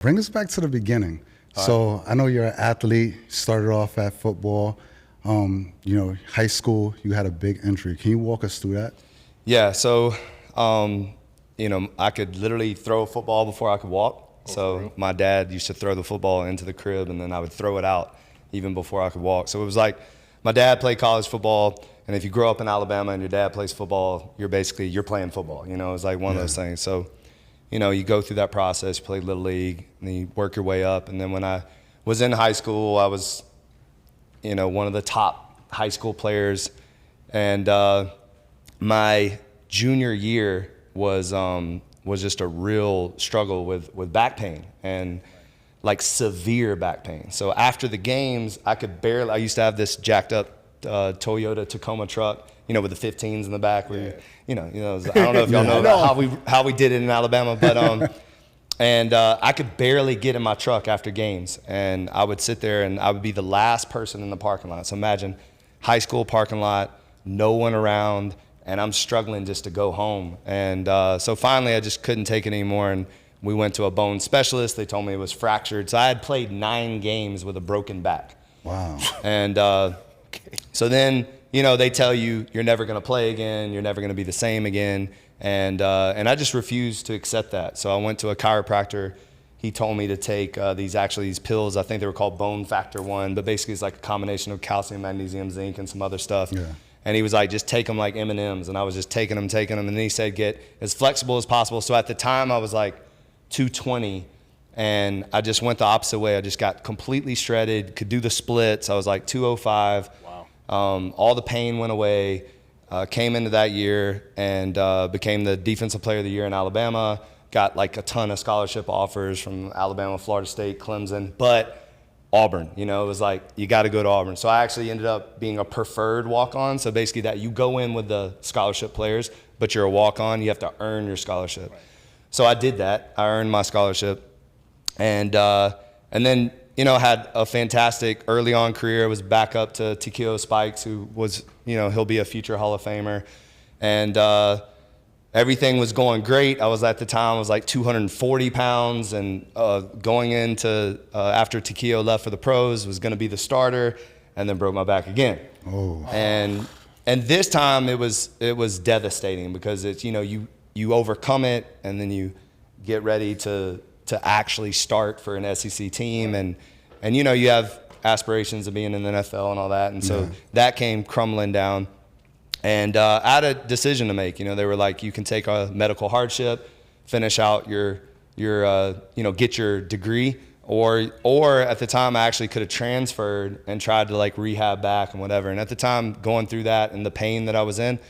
Bring us back to the beginning. So I know you're an athlete, started off at football. High school, you had a big injury. Can you walk us through that? Yeah, so, I could literally throw a football before I could walk. So my dad used to throw the football into the crib, and then I would throw it out even before I could walk. So it was like my dad played college football, and if you grow up in Alabama and your dad plays football, you're playing football. It was like one of those things. So, you go through that process, you play Little League, and you work your way up. And then when I was in high school, I was, one of the top high school players. And my junior year was just a real struggle with back pain and like severe back pain. So after the games, I used to have this jacked up Toyota Tacoma truck, with the 15s in the back. Where I don't know if y'all know about how we did it in Alabama, but and I could barely get in my truck after games, and I would sit there and I would be the last person in the parking lot. So imagine high school parking lot, no one around, and I'm struggling just to go home. And so finally I just couldn't take it anymore, and we went to a bone specialist. They told me it was fractured. So I had played 9 games with a broken back. Wow. And so then, they tell you you're never going to play again, you're never going to be the same again. And I just refused to accept that. So I went to a chiropractor. He told me to take these pills. I think they were called Bone Factor 1, but basically it's like a combination of calcium, magnesium, zinc, and some other stuff. Yeah. And he was like, just take them like M&Ms. And I was just taking them. And then he said, get as flexible as possible. So at the time I was like 220, and I just went the opposite way. I just got completely shredded, could do the splits. I was like 205. Wow. All the pain went away. Came into that year and became the defensive player of the year in Alabama. Got like a ton of scholarship offers from Alabama, Florida State, Clemson, but Auburn, it was like, you got to go to Auburn. So I actually ended up being a preferred walk-on. So basically that you go in with the scholarship players, but you're a walk-on. You have to earn your scholarship. Right. So I did that. I earned my scholarship. And then, had a fantastic early on career. I was back up to Tikio Spikes, who was, he'll be a future Hall of Famer. And everything was going great. At the time, I was like 240 pounds, and going into, after Tikio left for the pros, was going to be the starter, and then broke my back again. Oh. And this time it was devastating, because it's, you overcome it, and then you get ready to actually start for an SEC team, and you have aspirations of being in the NFL and all that, and so that came crumbling down. And I had a decision to make. They were like, you can take a medical hardship, finish out your get your degree, or at the time I actually could have transferred and tried to like rehab back and whatever. And at the time, going through that and the pain that I was in,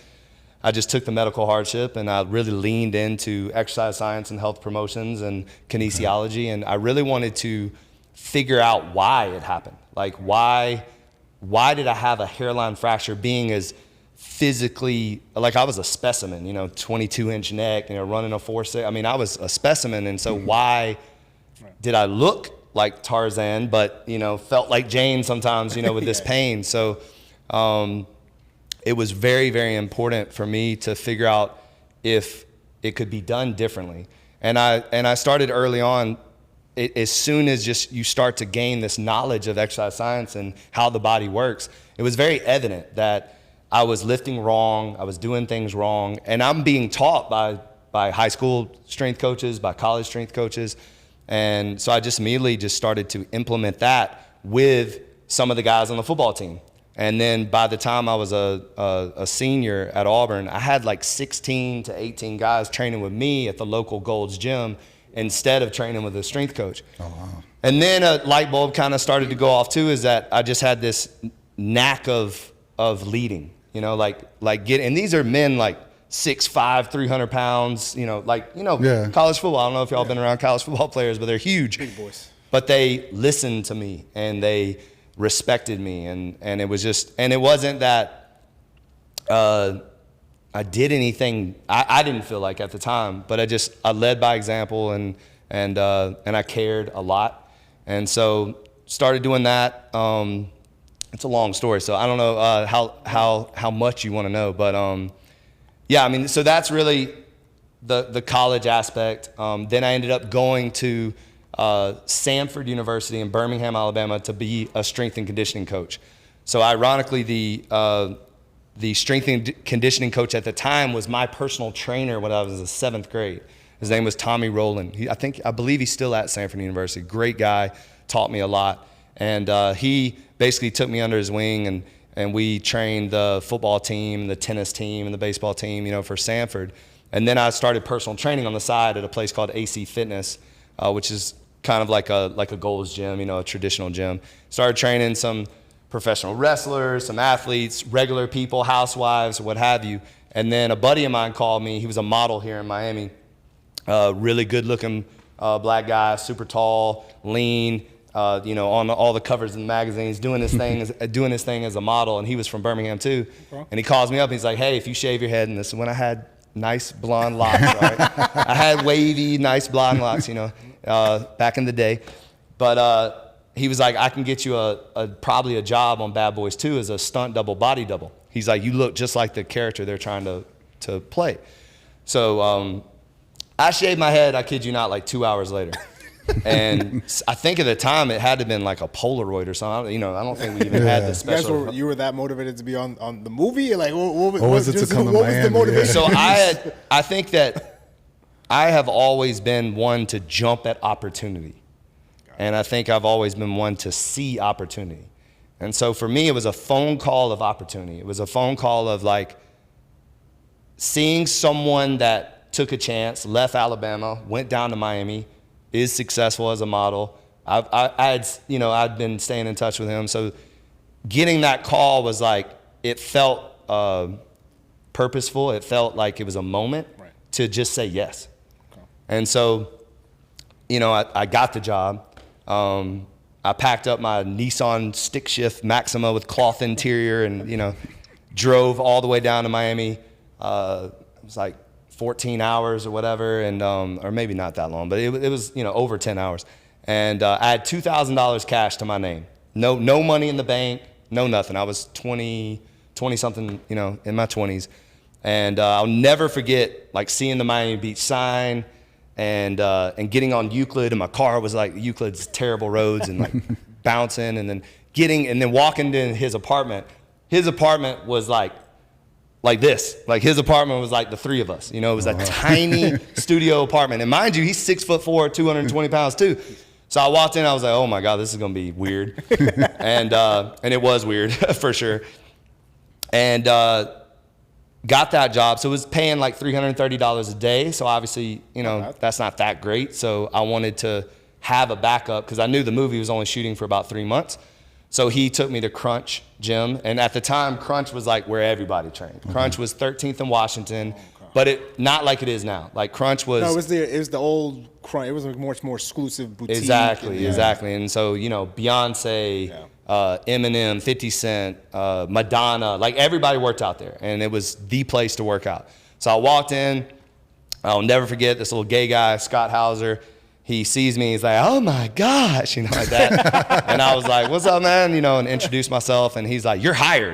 I just took the medical hardship, and I really leaned into exercise science and health promotions and kinesiology. And I really wanted to figure out why it happened. Like, why did I have a hairline fracture, being as physically, like I was a specimen, 22-inch neck, running a 4.6. I mean, I was a specimen. And so why did I look like Tarzan, but, felt like Jane sometimes, with this pain? So it was very, very important for me to figure out if it could be done differently. And I started early on. As soon as just you start to gain this knowledge of exercise science and how the body works, it was very evident that I was lifting wrong, I was doing things wrong, and I'm being taught by high school strength coaches, by college strength coaches. And so I just immediately just started to implement that with some of the guys on the football team. And then by the time I was a senior at Auburn, I had like 16 to 18 guys training with me at the local Gold's Gym instead of training with a strength coach. Oh, wow. And then a light bulb kind of started to go off too, is that I just had this knack of leading, and these are men like 6'5", 300 pounds, college football. I don't know if y'all been around college football players, but they're huge. Big boys. But they listened to me, and they respected me, and it was just, and it wasn't that I did anything I didn't feel like at the time, but I led by example, and I cared a lot, and so started doing that. It's a long story, so I don't know how much you want to know, but so that's really the college aspect. Then I ended up going to Samford University in Birmingham, Alabama, to be a strength and conditioning coach. So ironically, the strength and conditioning coach at the time was my personal trainer when I was in 7th grade. His name was Tommy Rowland. I believe he's still at Samford University. Great guy, taught me a lot. And he basically took me under his wing, and we trained the football team, the tennis team, and the baseball team, for Samford. And then I started personal training on the side at a place called AC Fitness, which is kind of like a Gold's Gym, a traditional gym. Started training some professional wrestlers, some athletes, regular people, housewives, what have you. And then a buddy of mine called me. He was a model here in Miami, really good-looking black guy, super tall, lean, on all the covers in the magazines, doing his thing as a model. And he was from Birmingham too. Okay. And he calls me up. And he's like, "Hey, if you shave your head," and this is when I had nice blonde locks, right? I had wavy, nice blonde locks, back in the day. But he was like, "I can get you probably a job on Bad Boys 2 as a stunt double, body double." He's like, "You look just like the character they're trying to play." So I shaved my head, I kid you not, like 2 hours later. And I think at the time it had to have been like a Polaroid or something. I don't think we even had the special. You were that motivated to be on the movie? Like, what was it to come to what Miami? was the motivation? So I think that I have always been one to jump at opportunity. And I think I've always been one to see opportunity. And so for me, it was a phone call of opportunity. It was a phone call of like seeing someone that took a chance, left Alabama, went down to Miami, is successful as a model. I'd been staying in touch with him. So getting that call was like, it felt purposeful. It felt like it was a moment to just say yes. Okay. And so, I got the job. I packed up my Nissan stick shift Maxima with cloth interior and, drove all the way down to Miami. It was like 14 hours or whatever, and or maybe not that long, but it was over 10 hours. And I had $2,000 cash to my name. No money in the bank, no nothing. I was 20 something, in my 20s. And I'll never forget like seeing the Miami Beach sign and getting on Euclid, and my car was like Euclid's terrible roads and like bouncing, and then walking in his apartment. His apartment was like this. Like his apartment was like the three of us. It was a tiny studio apartment. And mind you, he's 6'4", 220 pounds too. So I walked in, I was like, "Oh my God, this is gonna be weird." and it was weird for sure. And got that job. So it was paying like $330 a day. So obviously, that's not that great. So I wanted to have a backup because I knew the movie was only shooting for about 3 months. So he took me to Crunch Gym, and at the time, Crunch was like where everybody trained. Crunch was 13th in Washington, but it not like it is now. Like Crunch was. No, it was the old Crunch. It was a much more exclusive boutique. Exactly. And so Beyonce, Eminem, 50 Cent, Madonna, like everybody worked out there, and it was the place to work out. So I walked in. I'll never forget this little gay guy, Scott Hauser. He sees me, he's like, "Oh my gosh," like that. And I was like, "What's up, man?" And introduced myself, and he's like, "You're hired."